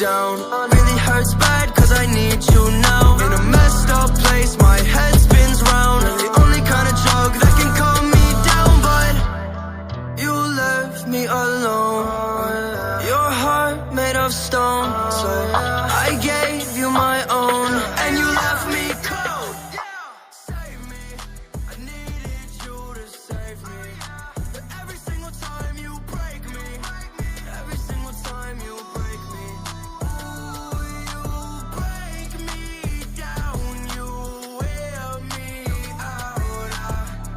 down. Really hurts bad cause I need you now. In a messed up place, my head spins round. You're the only kind of drug that can calm me down. But you left me alone. Your heart made of stone. So I gave you my own, and you left me cold. Save me, I needed you to save me. But every single time you break me, every single time you break me. Ooh, you break me down, you wear me out. I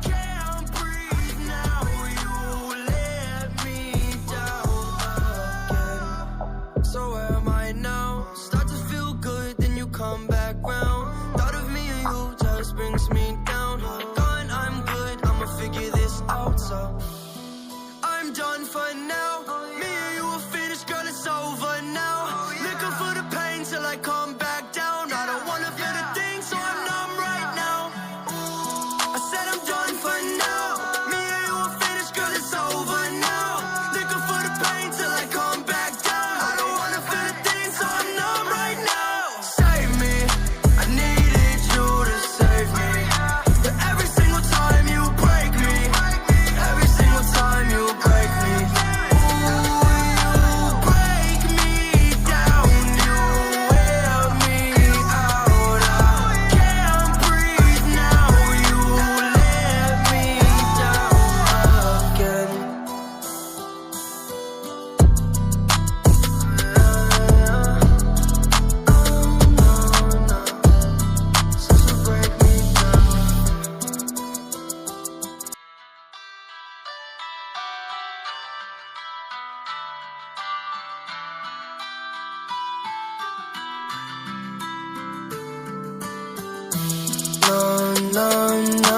can't breathe now, you let me down again. So where am I now? Start to feel good, then you come back round. Thought of me and you just brings me down. Gone, I'm good, I'ma figure this out. So I'm done for now. Me and you are finished, girl, it's over now. Looking for the pain till I come back down. I don't wanna feel the thing, so I'm numb right now. I said I'm done for now. Me and you are finished, girl, it's over now. Looking for the pain till I come back down. I don't wanna feel the thing, so I'm numb right now. Save me, I needed you to save me. But every single time you break me, every single time you break me. Ooh, you break me down, you wear me out. I can't breathe now, you let me down again. Since you break me down. No, no, no.